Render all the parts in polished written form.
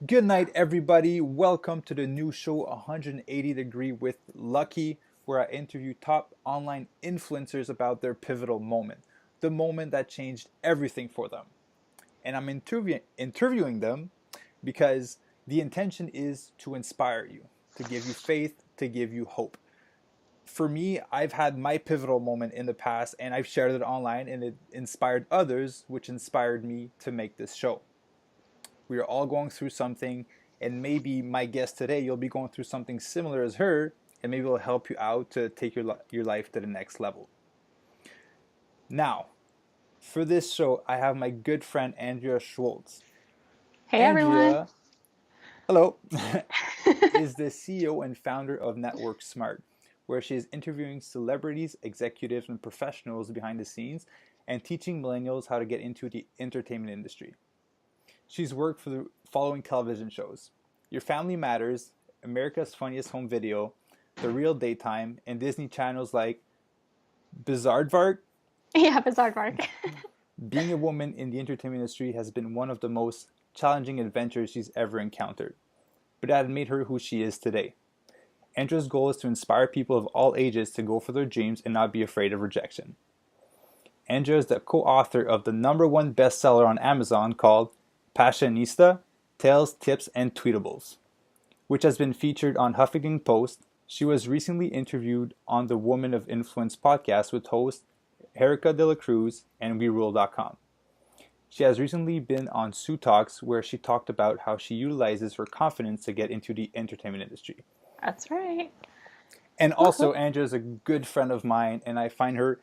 Good night, everybody. Welcome to the new show 180 Degree with Lucky, where I interview top online influencers about their pivotal moment, the moment that changed everything for them. And I'm interviewing them because the intention is to inspire you, to give you faith, to give you hope. For me, I've had my pivotal moment in the past and I've shared it online and it inspired others, which inspired me to make this show. We are all going through something, and maybe my guest today, you'll be going through something similar as her, and maybe it'll help you out to take your life to the next level. Now, for this show, I have my good friend Andria Schultz. Hey everyone. Andria, hello, is the CEO and founder of Network Smart, where she is interviewing celebrities, executives, and professionals behind the scenes and teaching millennials how to get into the entertainment industry. She's worked for the following television shows: Your Family Matters, America's Funniest Home Video, The Real Daytime, and Disney channels like Bizarre. Yeah, Bizarre Bark. Being a woman in the entertainment industry has been one of the most challenging adventures she's ever encountered, but that made her who she is today. Andrea's goal is to inspire people of all ages to go for their dreams and not be afraid of rejection. Andrea is the co-author of the #1 bestseller on Amazon called Passionista, Tales, Tips, and Tweetables, which has been featured on Huffington Post. She was recently interviewed on the Woman of Influence podcast with host Erica De La Cruz and WeRule.com. She has recently been on Sue Talks, where she talked about how she utilizes her confidence to get into the entertainment industry. That's right. And also, Andrea is a good friend of mine, and I find her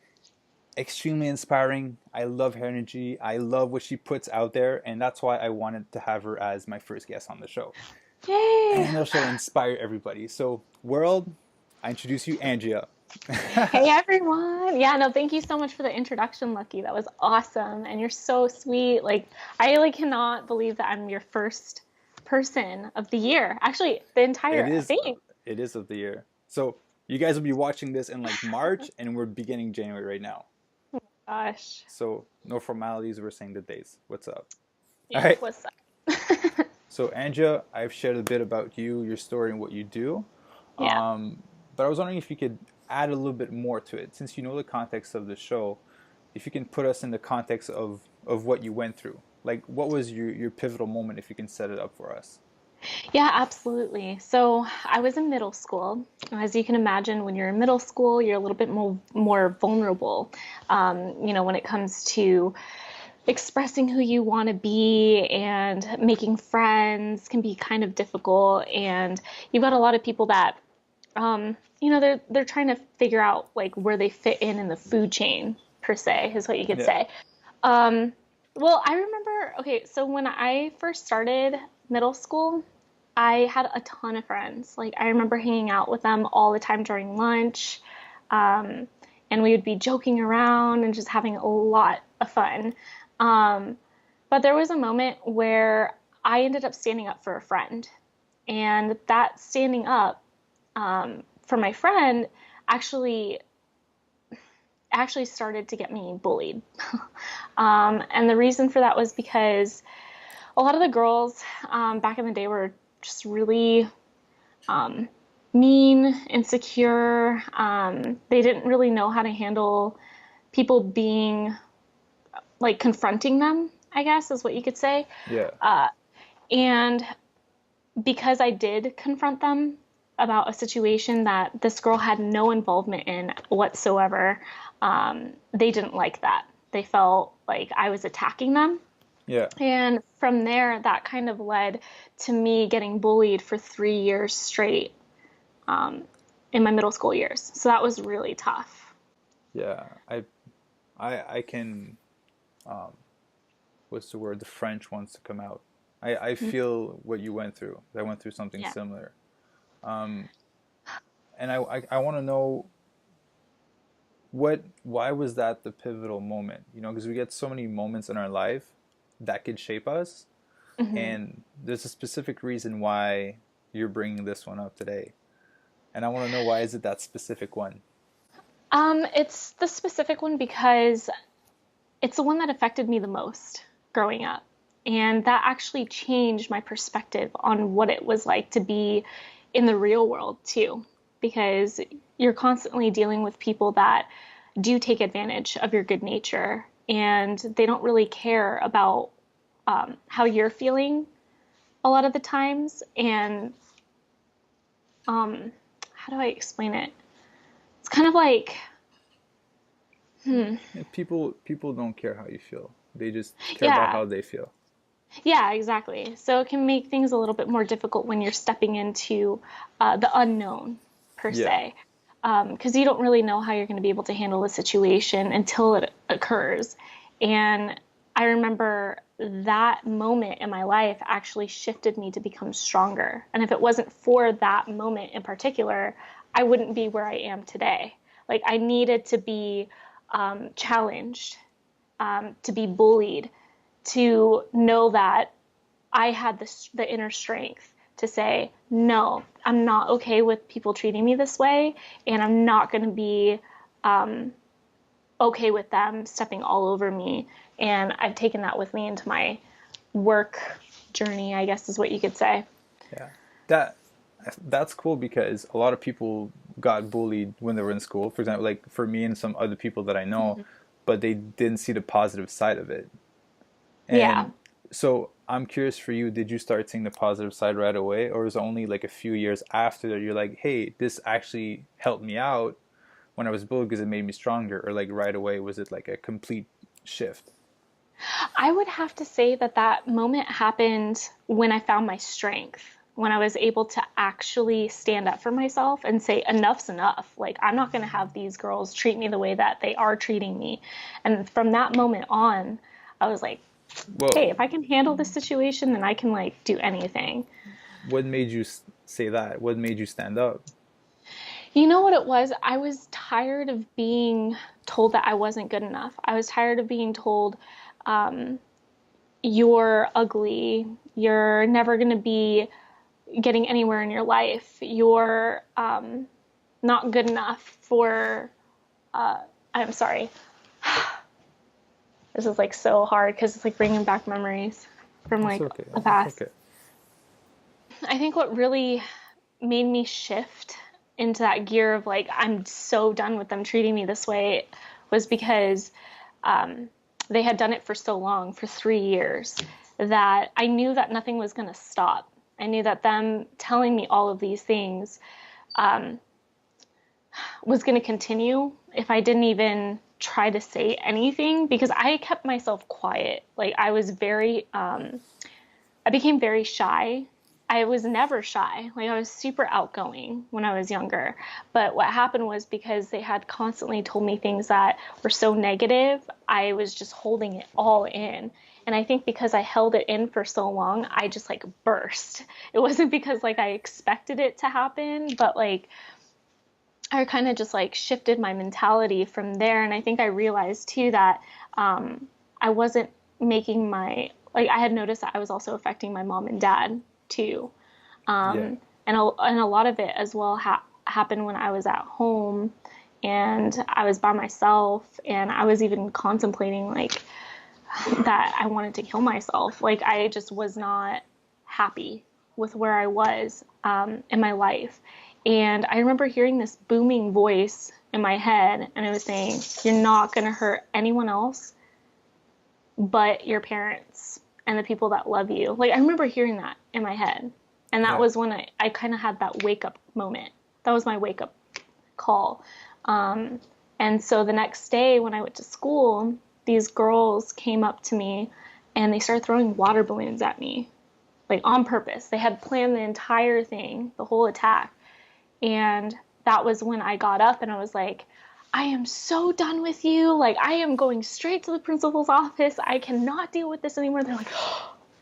extremely inspiring. I love her energy. I love what she puts out there, and that's why I wanted to have her as my first guest on the show. Yay! And she'll inspire everybody. So, world, I introduce you, Andrea. Hey everyone. Yeah, no, thank you so much for the introduction, Lucky. That was awesome. And you're so sweet. I cannot believe that I'm your first person of the year. Actually, the entire It is, thing. it is of the year. So, you guys will be watching this in like March, and we're beginning January right now. Gosh. So, no formalities. We're saying the dates. What's up? All Yeah, right. what's up? So, Andrea, I've shared a bit about you, your story, and what you do. Yeah. But I was wondering if you could add a little bit more to it, since you know the context of the show. If you can put us in the context of what you went through, like what was your pivotal moment, if you can set it up for us. Yeah, absolutely. So I was in middle school. As you can imagine, when you're in middle school, you're a little bit more vulnerable, when it comes to expressing who you want to be and making friends can be kind of difficult. And you've got a lot of people that, they're trying to figure out like where they fit in the food chain per se, is what you could Yeah. say. Um, well, I remember, okay, so when I first started middle school, I had a ton of friends. Like, I remember hanging out with them all the time during lunch. Um, and we would be joking around and just having a lot of fun. Um, but there was a moment where I ended up standing up for a friend. And that standing up for my friend actually actually started to get me bullied. And the reason for that was because a lot of the girls back in the day were just really um, mean, insecure. They didn't really know how to handle people being like confronting them, I guess is what you could say. Yeah. And because I did confront them about a situation that this girl had no involvement in whatsoever, they didn't like that. They felt like I was attacking them. Yeah. And from there, that kind of led to me getting bullied for 3 years straight in my middle school years. So that was really tough. Yeah. I can. What's the word? The French wants to come out. I feel what you went through. I went through something Yeah. similar. Um, and I want to know why was that the pivotal moment? Because we get so many moments in our life that could shape us, hmm and there's a specific reason why you're bringing this one up today. And I want to know, why is it that specific one? It's the specific one because it's the one that affected me the most growing up. And that actually changed my perspective on what it was like to be in the real world too, because you're constantly dealing with people that do take advantage of your good nature, and they don't really care about how you're feeling a lot of the times. And how do I explain it? It's kind of like, Yeah, people don't care how you feel. They just care about yeah, how they feel. yeah, exactly. So it can make things a little bit more difficult when you're stepping into the unknown, per Yeah. se, because you don't really know how you're going to be able to handle the situation until it occurs. And I remember that moment in my life actually shifted me to become stronger. And if it wasn't for that moment in particular, I wouldn't be where I am today. Like, I needed to be challenged, to be bullied, to know that I had the inner strength to say, no, I'm not okay with people treating me this way, and I'm not going to be okay with them stepping all over me. And I've taken that with me into my work journey, I guess is what you could say. Yeah. That that's cool because a lot of people got bullied when they were in school. For example, like for me and some other people that I know, but they didn't see the positive side of it. Yeah. And so I'm curious for you, did you start seeing the positive side right away, or was it only like a few years after that you're like, hey, this actually helped me out when I was bullied because it made me stronger, or like right away was it like a complete shift? I would have to say that that moment happened when I found my strength, when I was able to actually stand up for myself and say, enough's enough. Like, I'm not going to have these girls treat me the way that they are treating me. And from that moment on, I was like, hey, Well, if I can handle this situation, then I can like do anything. what made you say that? What made you stand up? You know what it was? I was tired of being told that I wasn't good enough. I was tired of being told, you're ugly, you're never going to be getting anywhere in your life, you're not good enough for, I'm sorry, this is like so hard because it's like bringing back memories from It's like okay. the It's past. okay. I think what really made me shift into that gear of like, I'm so done with them treating me this way was because they had done it for so long, for 3 years, that I knew that nothing was going to stop. I knew that them telling me all of these things was going to continue if I didn't even try to say anything, because I kept myself quiet. Like, I was very, I became very shy. I was never shy. Like, I was super outgoing when I was younger. But what happened was because they had constantly told me things that were so negative, I was just holding it all in. And I think because I held it in for so long, I just like burst. It wasn't because like I expected it to happen, but like I kind of just like shifted my mentality from there. And I think I realized too that I wasn't making my, like, I had noticed that I was also affecting my mom and dad too. Yeah. And a lot of it as well happened when I was at home and I was by myself, and I was even contemplating like that I wanted to kill myself. Like, I just was not happy with where I was in my life. And I remember hearing this booming voice in my head, and it was saying, you're not going to hurt anyone else but your parents and the people that love you. Like, I remember hearing that in my head. And that Yeah. was when I kind of had that wake up moment. That was my wake up call. And so the next day when I went to school, these girls came up to me and they started throwing water balloons at me, like on purpose. They had planned the entire thing, the whole attack. And that was when I got up and I was like, I am so done with you. Like, I am going straight to the principal's office. I cannot deal with this anymore. They're like,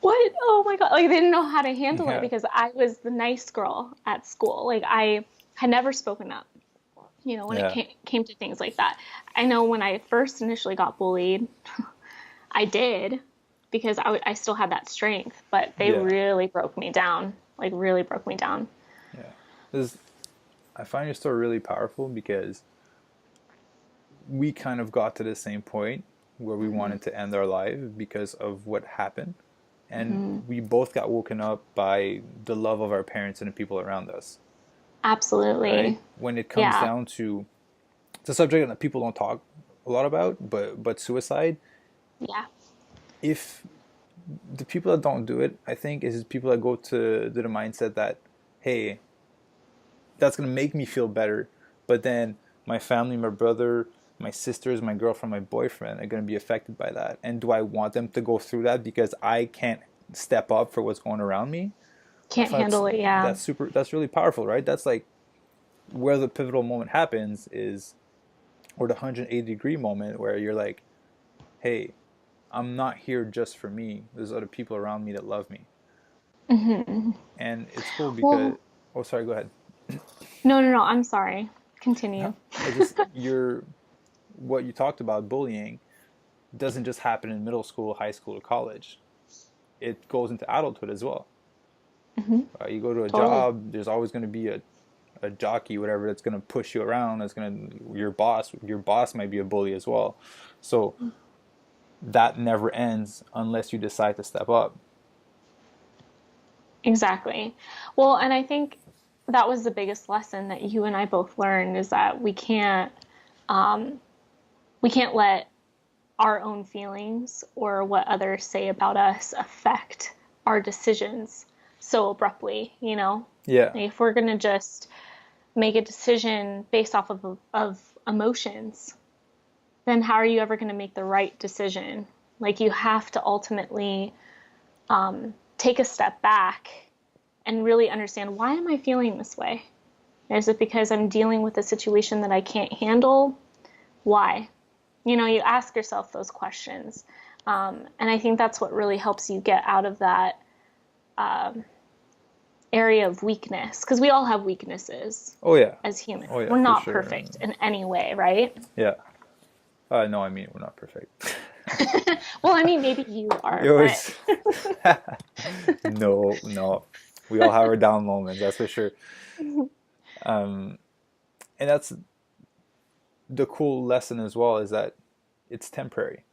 what? Oh my God. Like, they didn't know how to handle it Yeah. because I was the nice girl at school. Like, I had never spoken up, when it Yeah. came to things like that. I know when I first initially got bullied, I did, because I still had that strength, but they Yeah. really broke me down, like really broke me down. Yeah. This I find your story really powerful because we kind of got to the same point where we wanted to end our life because of what happened. and we both got woken up by the love of our parents and the people around us, right? Absolutely. When it comes Yeah. down to it's a subject that people don't talk a lot about, but suicide, Yeah. if the people that don't do it, I think, is people that go to the mindset that, hey, that's gonna make me feel better, but then my family, my brother, my sisters, my girlfriend, my boyfriend are gonna be affected by that. And do I want them to go through that because I can't step up for what's going around me? I Can't find handle it. Yeah. that's really powerful, right? That's like where the pivotal moment happens is, or the 180 degree moment where you're like, hey, I'm not here just for me. There's other people around me that love me. And it's cool because, Well, oh, sorry, go ahead. no, no, no. I'm sorry. Continue. It's just what you talked about, bullying, doesn't just happen in middle school, high school, or college. It goes into adulthood as well. You go to a Totally. job, there's always going to be a jockey, whatever, that's going to push you around. That's going to your boss might be a bully as well. So that never ends unless you decide to step up. Exactly. Well, and I think that was the biggest lesson that you and I both learned is that we can't let our own feelings or what others say about us affect our decisions so abruptly, you know? Yeah, Like, if we're going to just make a decision based off of emotions, then how are you ever going to make the right decision? Like, you have to ultimately take a step back and really understand, why am I feeling this way? Is it because I'm dealing with a situation that I can't handle? Why? You know, you ask yourself those questions. And I think that's what really helps you get out of that area of weakness, because we all have weaknesses oh yeah, as humans. oh yeah, We're for not sure. perfect in any way, right? Yeah. No, I mean, we're not perfect. Well, I mean, maybe you are, You but always, no, no, we all have our down moments, that's for sure. Um, and that's the cool lesson as well, is that it's temporary.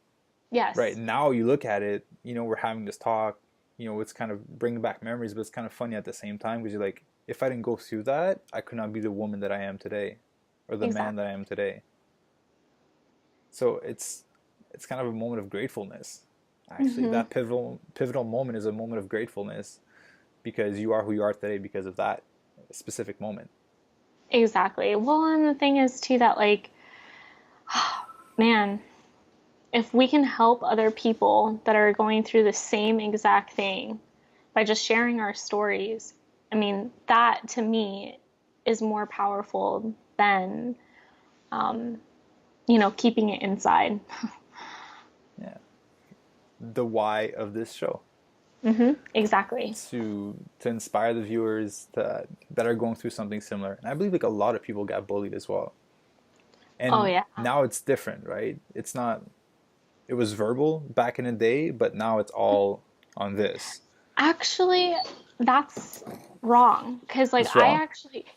Right yes, now, you look at it, we're having this talk, it's kind of bringing back memories, but it's kind of funny at the same time, because you're like, if I didn't go through that, I could not be the woman that I am today, or the man that I exactly. am today. So it's kind of a moment of gratefulness. Actually, Hmm. that pivotal moment is a moment of gratefulness, because you are who you are today because of that specific moment. Exactly. Well, and the thing is, too, that, like, man, if we can help other people that are going through the same exact thing by just sharing our stories, I mean, that to me is more powerful than, keeping it inside. Yeah, the why of this show, Exactly. to inspire the viewers that are going through something similar. And I believe like a lot of people got bullied as well. Oh, And yeah. now it's different, right? It's not, it was verbal back in the day, but now it's all on this. Actually, that's wrong. Because, like, It's wrong.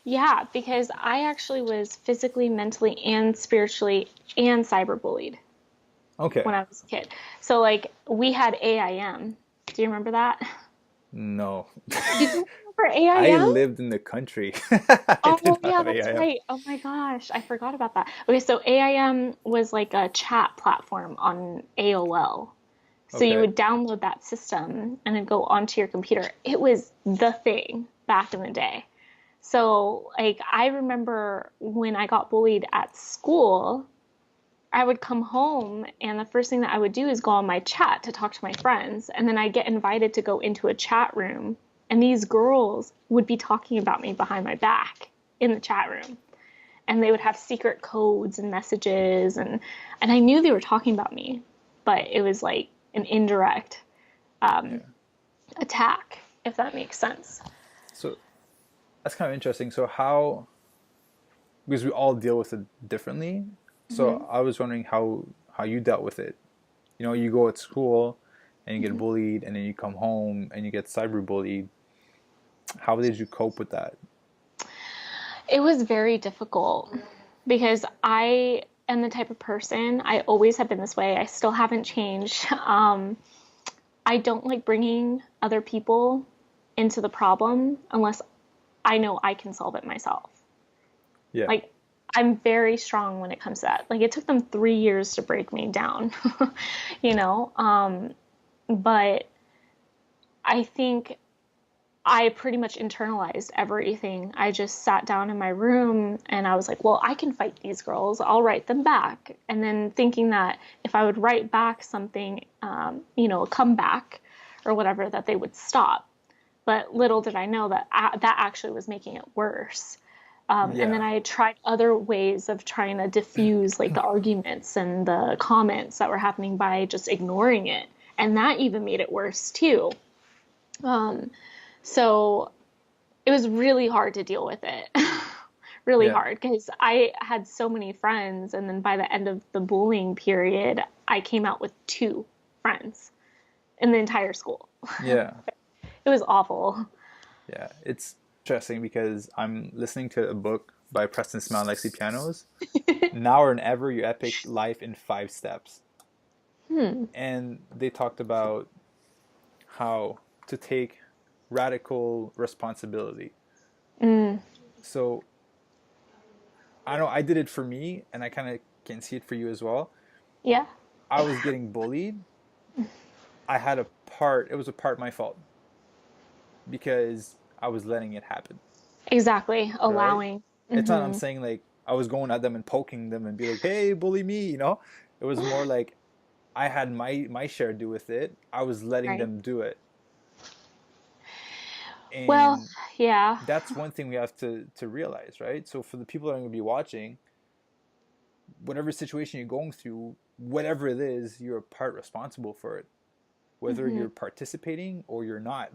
yeah, because I actually was physically, mentally, and spiritually and cyberbullied Okay. when I was a kid. So, like, we had AIM. Do you remember that? No. You don't remember I AIM? lived in the country. I Oh, did not yeah, have that's AIM. right. Oh my gosh, I forgot about that. Okay, so AIM was like a chat platform on AOL. So you Okay. would download that system and then go onto your computer. It was the thing back in the day. So, like, I remember when I got bullied at school, I would come home and the first thing that I would do is go on my chat to talk to my friends. And then I'd get invited to go into a chat room. And these girls would be talking about me behind my back in the chat room. And they would have secret codes and messages. And I knew they were talking about me, but it was like an indirect Yeah. attack, if that makes sense. So that's kind of interesting. So how, because we all deal with it differently. So I was wondering how you dealt with it. You go at school and you get bullied, and then you come home and you get cyberbullied. How did you cope with that? It was very difficult because I am the type of person, I always have been this way. I still haven't changed. I don't like bringing other people into the problem unless I know I can solve it myself. Yeah. Like, I'm very strong when it comes to that. Like, it took them 3 years to break me down, you know? But I think I pretty much internalized everything. I just sat down in my room and I was like, well, I can fight these girls. I'll write them back. And then thinking that if I would write back something, a comeback or whatever, that they would stop. But little did I know that that actually was making it worse. And then Yeah. I had tried other ways of trying to diffuse like the arguments and the comments that were happening by just ignoring it. And that even made it worse too. Um, so it was really hard to deal with it. Really Yeah. hard because I had so many friends. And then by the end of the bullying period, I came out with 2 friends in the entire school. Yeah. It was awful. Yeah. It's interesting because I'm listening to a book by Preston Smell and Lexi Pianos. Now or Never, Your Epic Life in 5 Steps. Hmm. And they talked about how to take radical responsibility. Mm. So I know I did it for me, and I kind of can see it for you as well. Yeah. I was getting bullied. I had a part, it was a part my fault because I was letting it happen, Exactly. right? Allowing. It's not, I'm Hmm. saying like I was going at them and poking them and be like, hey, bully me, you know? It was more like I had my share to do with it. I was letting Right. them do it. Well, And yeah. that's one thing we have to realize, right? So for the people that are going to be watching, whatever situation you're going through, whatever it is, you're a part responsible for it. Whether Hmm. you're participating or you're not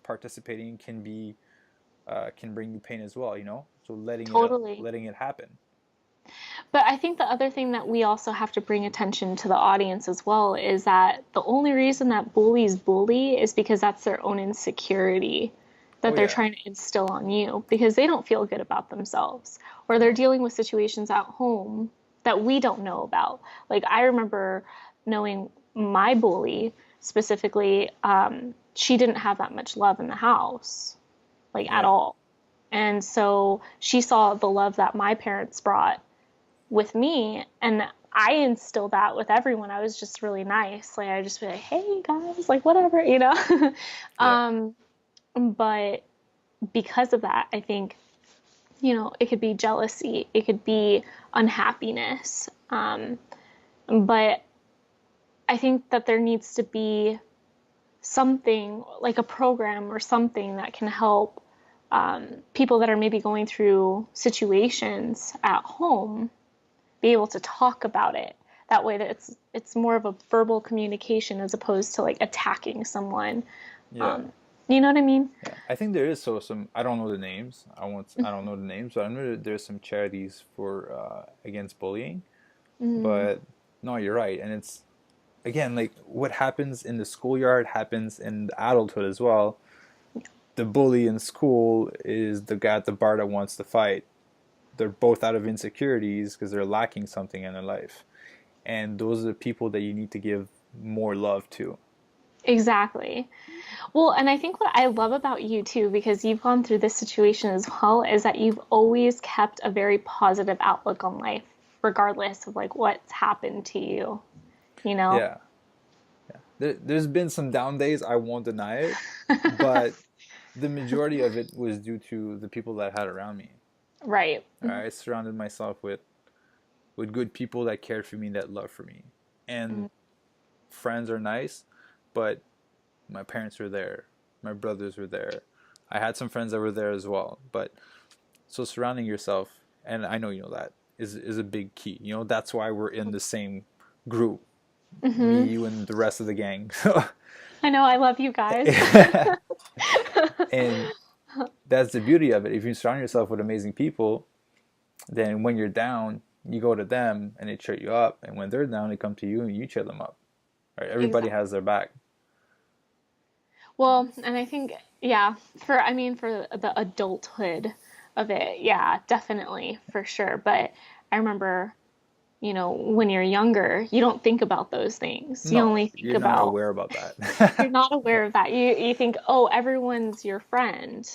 participating can bring you pain as well, you know. So Totally. letting it happen. But I think the other thing that we also have to bring attention to the audience as well is that the only reason that bullies bully is because that's their own insecurity that Oh they're yeah, trying to instill on you because they don't feel good about themselves or they're no, dealing with situations at home that we don't know about. Like, I remember knowing my bully specifically, she didn't have that much love in the house, like at yeah, all. And so she saw the love that my parents brought with me, and I instilled that with everyone. I was just really nice. Like, I just be like, hey guys, like whatever, you know. yeah, um, but because of that, I think, it could be jealousy, it could be unhappiness. But I think that there needs to be something like a program or something that can help people that are maybe going through situations at home be able to talk about it that way, that it's more of a verbal communication as opposed to like attacking someone. yeah, um, you know what I mean? yeah. I think there is so some. I don't know the names. I don't know the names, but I know that there's some charities for against bullying. Mm, But no, you're right, and it's again like what happens in the schoolyard happens in adulthood as well. The bully in school is the guy at the bar that wants to fight. They're both out of insecurities because they're lacking something in their life. And those are the people that you need to give more love to. exactly. Well, and I think what I love about you too, because you've gone through this situation as well, is that you've always kept a very positive outlook on life regardless of like what's happened to you, you know? Yeah. There's been some down days, I won't deny it, but the majority of it was due to the people that I had around me. Right. I surrounded myself with good people that cared for me, that loved for me. And Mm-hmm. friends are nice, but my parents were there, my brothers were there. I had some friends that were there as well, but so surrounding yourself, and I know you know that is a big key. You know that's why we're in the same group, me, Mm-hmm. you, and the rest of the gang. I know, I love you guys. And that's the beauty of it. If you surround yourself with amazing people, then when you're down, you go to them and they cheer you up, and when they're down, they come to you and you cheer them up. Right? Everybody Exactly. has their back. Well, and I think, yeah, for the adulthood of it, yeah, definitely, for sure. But I remember, when you're younger, you don't think about those things. You No, only think you're not about, aware about you're that. not aware of that. You think, oh, everyone's your friend.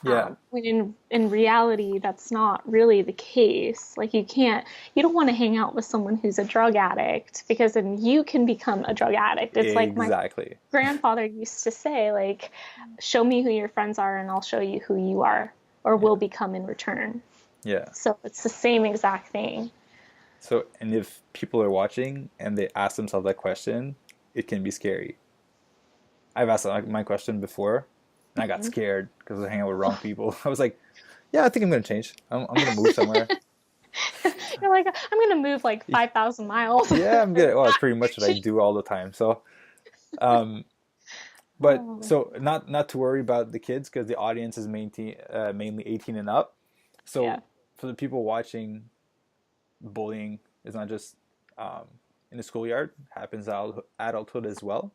Yeah, When in reality, that's not really the case. Like you don't want to hang out with someone who's a drug addict because then you can become a drug addict. It's like my exactly. grandfather used to say, like, show me who your friends are and I'll show you who you are or will Yeah, become in return. yeah. So it's the same exact thing. So, and if people are watching and they ask themselves that question, it can be scary. I've asked my question before, and I got Mhm. scared because I was hanging out with wrong people. I was like, yeah, I think I'm gonna change. I'm gonna move somewhere. You're like, I'm going to move like 5,000 miles. Yeah, I'm And good. Well, that's not pretty much what I do all the time. So, um, but oh, so not to worry about the kids because the audience is mainly 18 and up. yeah. So for the people watching, bullying is not just um, in the schoolyard; happens adulthood as well.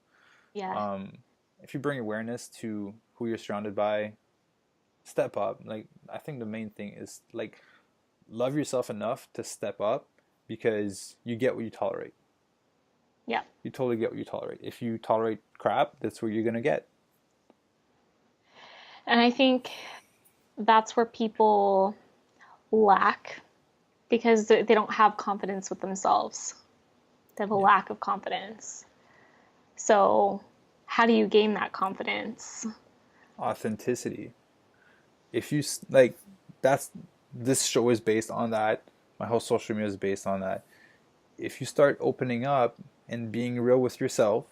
Yeah. Um, if you bring awareness to who you're surrounded by, step up. Like I think the main thing is like love yourself enough to step up because you get what you tolerate. Yeah. You totally get what you tolerate. If you tolerate crap, that's what you're gonna get. And I think that's where people lack because they don't have confidence with themselves. They have a Yeah. lack of confidence. So, how do you gain that confidence? Authenticity. If you like, that's this show is based on that. My whole social media is based on that. If you start opening up and being real with yourself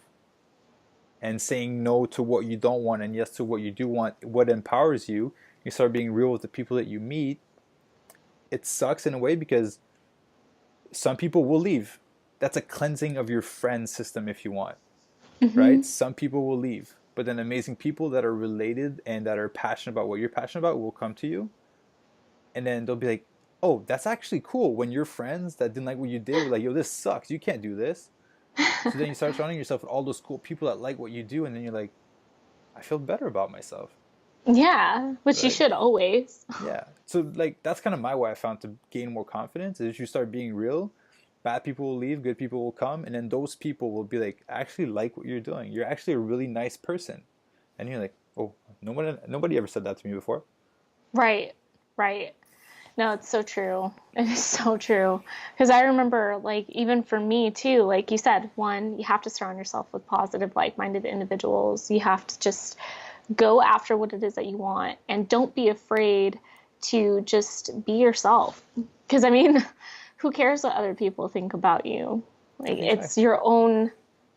and saying no to what you don't want and yes to what you do want, what empowers you, you start being real with the people that you meet. It sucks in a way because some people will leave. That's a cleansing of your friend system if you want, Hmm. right? Some people will leave, but then amazing people that are related and that are passionate about what you're passionate about will come to you, and then they'll be like, "Oh, that's actually cool." When your friends that didn't like what you did were like, "Yo, this sucks. You can't do this." So then you start surrounding yourself with all those cool people that like what you do, and then you're like, "I feel better about myself." Yeah, which you Right? should always. Yeah. So like that's kind of my way I found to gain more confidence is you start being real. Bad people will leave, good people will come, and then those people will be like, I actually like what you're doing. You're actually a really nice person. And you're like, oh, nobody ever said that to me before. Right, right. No, it's so true. It is so true. Because I remember, like, even for me too, like you said, one, you have to surround yourself with positive, like-minded individuals. You have to just go after what it is that you want and don't be afraid to just be yourself. Because, I mean, who cares what other people think about you? Like, it's Exactly. your own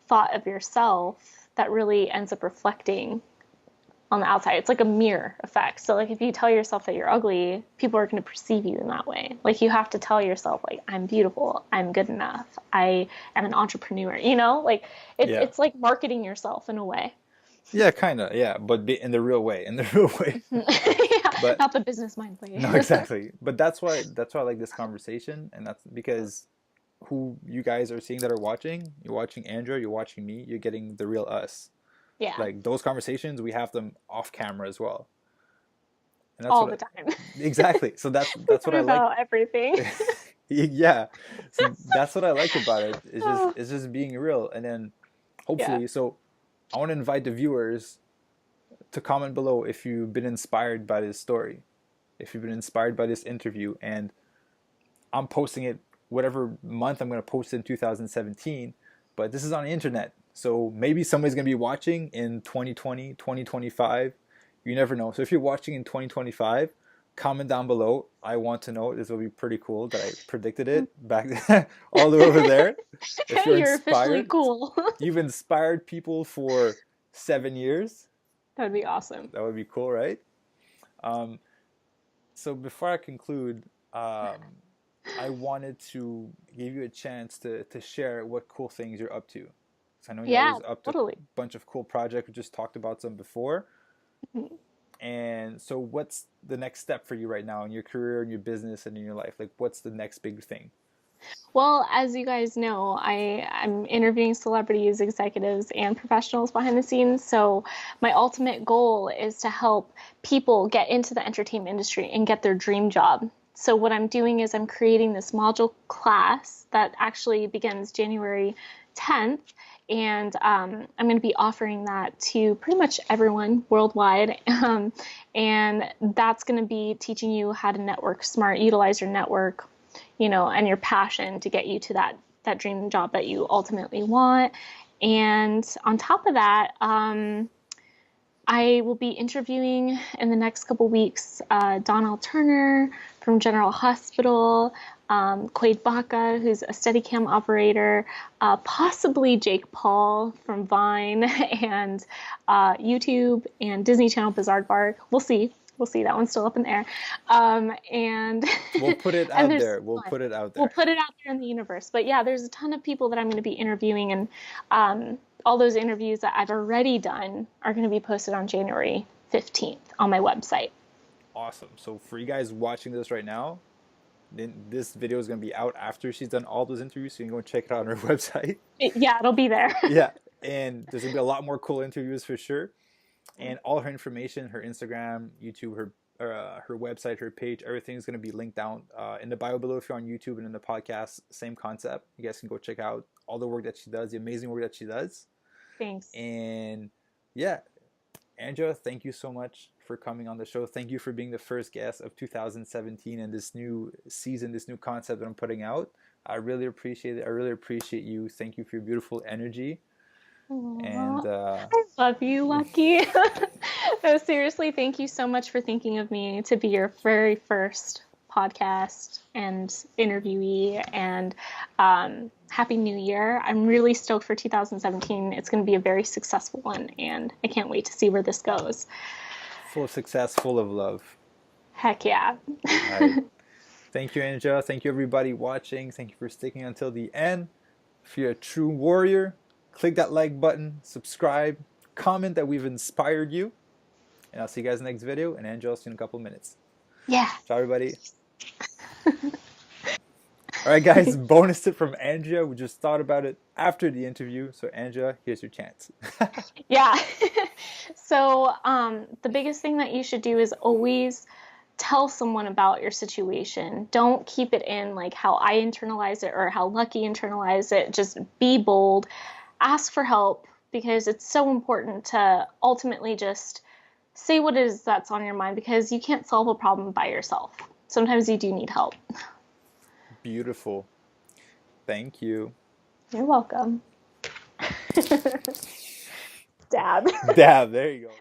thought of yourself that really ends up reflecting on the outside. It's like a mirror effect. So like if you tell yourself that you're ugly, people are going to perceive you in that way. Like you have to tell yourself like I'm beautiful, I'm good enough, I am an entrepreneur, like it's Yeah. it's like marketing yourself in a way. Yeah, kind of. Yeah, but in the real way, in the real way. Yeah, But not the business mind way. no, exactly. But that's why I like this conversation, and that's because who you guys are seeing that are watching, you're watching Andrea, you're watching me, you're getting the real us. Yeah, Like those conversations, we have them off camera as well. And that's all what the time. exactly. So We that's what talk I like. about everything. Yeah. So that's what I like about it. It's just Oh, it's just being real. And then yeah. hopefully, so I want to invite the viewers to comment below if you've been inspired by this story, if you've been inspired by this interview, and I'm posting it whatever month I'm going to post it in 2017, but this is on the internet. So maybe somebody's going to be watching in 2020, 2025. You never know. So if you're watching in 2025, comment down below. I want to know. This will be pretty cool that I predicted it back all the way over there. If you're You're officially inspired, cool. you've inspired people for 7 years. That'd be awesome. That would be cool, right? Um, so before I conclude, I wanted to give you a chance to share what cool things you're up to. 'Cause I know you're Yeah, always up to a totally. bunch of cool projects. We just talked about some before. And so, what's the next step for you right now in your career, in your business, and in your life? Like, what's the next big thing? Well, as you guys know, I'm interviewing celebrities, executives, and professionals behind the scenes. So my ultimate goal is to help people get into the entertainment industry and get their dream job. So what I'm doing is I'm creating this module class that actually begins January 10th. And I'm going to be offering that to pretty much everyone worldwide. And that's going to be teaching you how to network smart, utilize your network, and your passion to get you to that dream job that you ultimately want. And on top of that, I will be interviewing in the next couple weeks Donald Turner from General Hospital, Quaid Baca, who's a Steadicam operator, possibly Jake Paul from Vine and YouTube and Disney Channel Bizarre. We'll see. We'll see. That one's still up in the air. And We'll put it out there. We'll put it out there. We'll put it out there in the universe. But yeah, there's a ton of people that I'm going to be interviewing, and all those interviews that I've already done are going to be posted on January 15th on my website. Awesome. So for you guys watching this right now, then this video is going to be out after she's done all those interviews, so you can go check it out on her website. Yeah, it'll be there. Yeah, and there's going to be a lot more cool interviews for sure. And all her information, her Instagram, YouTube, her website, her page, everything is going to be linked down in the bio below if you're on YouTube, and in the podcast, same concept. You guys can go check out all the work that she does, the amazing work that she does. Thanks. And yeah, Andria, thank you so much for coming on the show. Thank you for being the first guest of 2017 and this new season, this new concept that I'm putting out. I really appreciate it. I really appreciate you. Thank you for your beautiful energy. Aww. And I love you, Lucky. No, seriously, thank you so much for thinking of me to be your very first podcast and interviewee. And Happy New Year. I'm really stoked for 2017. It's going to be a very successful one, and I can't wait to see where this goes. Full of success, full of love. Heck yeah. All right. Thank you, Andria. Thank you, everybody watching. Thank you for sticking until the end. If you're a true warrior, click that like button, subscribe, comment that we've inspired you. And I'll see you guys in the next video. And Andria, I'll see you in a couple of minutes. Yeah. Ciao, everybody. All right, guys, bonus tip from Andria. We just thought about it after the interview. So, Andria, here's your chance. Yeah. So the biggest thing that you should do is always tell someone about your situation. Don't keep it in, like how I internalize it or how Lucky internalized it. Just be bold. Ask for help, because it's so important to ultimately just say what it is that's on your mind, because you can't solve a problem by yourself. Sometimes you do need help. Beautiful. Thank you. You're welcome. Dab. Dab. There you go.